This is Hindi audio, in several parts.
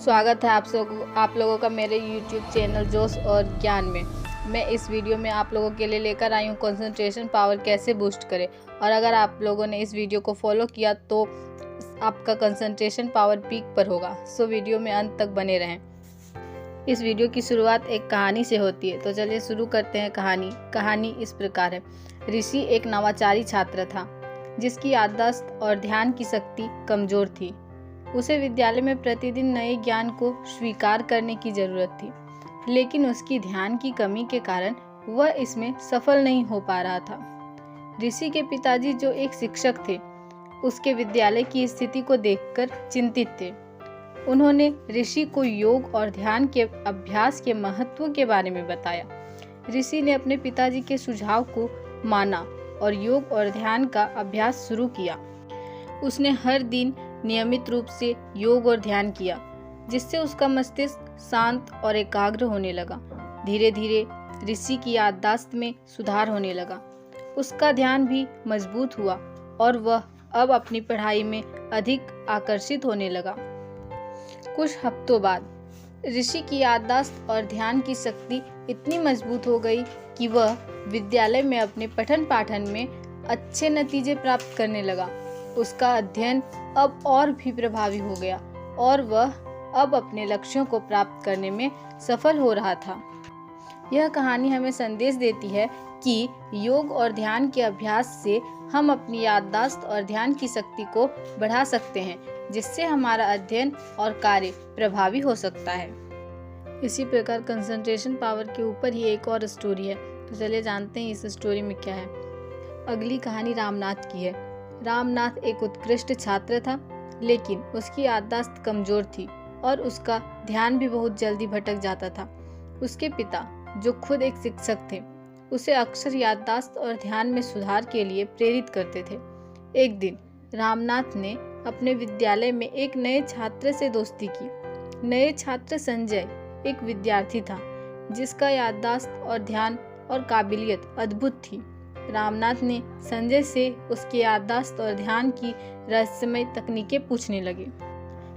स्वागत है आप लोगों का मेरे YouTube चैनल जोश और ज्ञान में। मैं इस वीडियो में आप लोगों के लिए लेकर आई हूँ कंसंट्रेशन पावर कैसे बूस्ट करें। और अगर आप लोगों ने इस वीडियो को फॉलो किया तो आपका कंसंट्रेशन पावर पीक पर होगा। सो वीडियो में अंत तक बने रहें। इस वीडियो की शुरुआत एक कहानी से होती है, तो चलिए शुरू करते हैं कहानी इस प्रकार है। ऋषि एक नवाचारी छात्र था जिसकी याददाश्त और ध्यान की शक्ति कमजोर थी। उसे विद्यालय में प्रतिदिन नए ज्ञान को स्वीकार करने की जरूरत थी, लेकिन उसकी ध्यान की कमी के कारण वह इसमें सफल नहीं हो पा रहा था। ऋषि के पिताजी, जो एक शिक्षक थे, उसके विद्यालय की स्थिति को देखकर चिंतित थे। उन्होंने ऋषि को योग और ध्यान के अभ्यास के महत्व के बारे में बताया। ऋषि ने अपने पिताजी के सुझाव को माना और योग और ध्यान का अभ्यास शुरू किया। उसने हर दिन नियमित रूप से योग और ध्यान किया, जिससे उसका मस्तिष्क शांत और एकाग्र होने लगा। धीरे धीरे ऋषि की याददाश्त में सुधार होने लगा। उसका ध्यान भी मजबूत हुआ और वह अब अपनी पढ़ाई में अधिक आकर्षित होने लगा। कुछ हफ्तों बाद ऋषि की याददाश्त और ध्यान की शक्ति इतनी मजबूत हो गई कि वह विद्यालय में अपने पठन पाठन में अच्छे नतीजे प्राप्त करने लगा। उसका अध्ययन अब और भी प्रभावी हो गया और वह अब अपने लक्ष्यों को प्राप्त करने में सफल हो रहा था। यह कहानी हमें संदेश देती है कि योग और ध्यान के अभ्यास से हम अपनी याददाश्त और ध्यान की शक्ति को बढ़ा सकते हैं, जिससे हमारा अध्ययन और कार्य प्रभावी हो सकता है। इसी प्रकार कंसंट्रेशन पावर के ऊपर ही एक और स्टोरी है, तो चलिए जानते हैं इस स्टोरी में क्या है। अगली कहानी रामनाथ की है। रामनाथ एक उत्कृष्ट छात्र था, लेकिन उसकी याददाश्त कमजोर थी और उसका ध्यान भी बहुत जल्दी भटक जाता था। उसके पिता, जो खुद एक शिक्षक थे, उसे अक्सर याददाश्त और ध्यान में सुधार के लिए प्रेरित करते थे। एक दिन रामनाथ ने अपने विद्यालय में एक नए छात्र से दोस्ती की। नए छात्र संजय एक विद्यार्थी था जिसका याददाश्त और ध्यान और काबिलियत अद्भुत थी। रामनाथ ने संजय से उसकी याददाश्त और ध्यान की रहस्यमय तकनीकें पूछने लगे।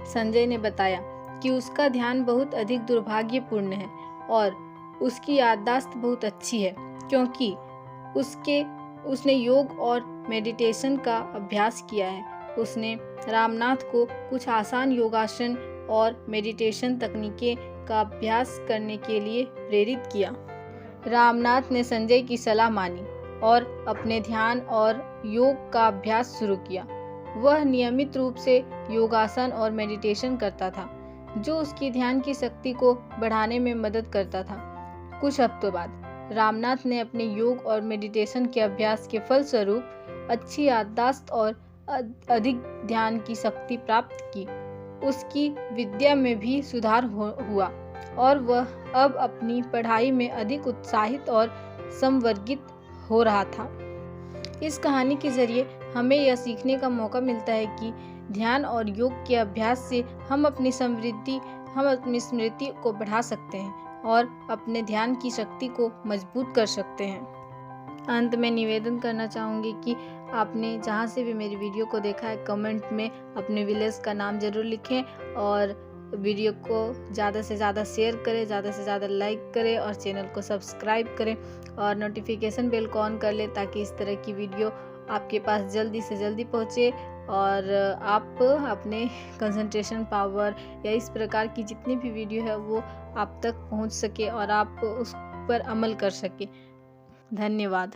संजय ने बताया कि उसका ध्यान बहुत अधिक दुर्भाग्यपूर्ण है और उसकी याददाश्त बहुत अच्छी है, क्योंकि उसने योग और मेडिटेशन का अभ्यास किया है। उसने रामनाथ को कुछ आसान योगासन और मेडिटेशन तकनीकें का अभ्यास करने के लिए प्रेरित किया। रामनाथ ने संजय की सलाह मानी और अपने ध्यान और योग का अभ्यास शुरू किया। वह नियमित रूप से योगासन और मेडिटेशन करता था, जो उसकी ध्यान की शक्ति को बढ़ाने में मदद करता था। कुछ हफ्तों बाद रामनाथ ने अपने योग और मेडिटेशन के अभ्यास के फलस्वरूप अच्छी याददाश्त और अधिक ध्यान की शक्ति प्राप्त की। उसकी विद्या में भी सुधार हुआ और वह अब अपनी पढ़ाई में अधिक उत्साहित और संवर्गित हो रहा था। इस कहानी के जरिए हमें यह सीखने का मौका मिलता है कि ध्यान और योग के अभ्यास से हम अपनी स्मृति को बढ़ा सकते हैं और अपने ध्यान की शक्ति को मजबूत कर सकते हैं। अंत में निवेदन करना चाहूँगी कि आपने जहाँ से भी मेरी वीडियो को देखा है, कमेंट में अपने विलेज का नाम जरूर लिखें और वीडियो को ज़्यादा से ज़्यादा शेयर करें, ज़्यादा से ज़्यादा लाइक करें और चैनल को सब्सक्राइब करें और नोटिफिकेशन बेल को ऑन कर लें, ताकि इस तरह की वीडियो आपके पास जल्दी से जल्दी पहुँचे और आप अपने कंसंट्रेशन पावर या इस प्रकार की जितनी भी वीडियो है वो आप तक पहुँच सके और आप उस पर अमल कर सके। धन्यवाद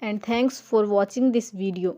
and thanks for watching this video.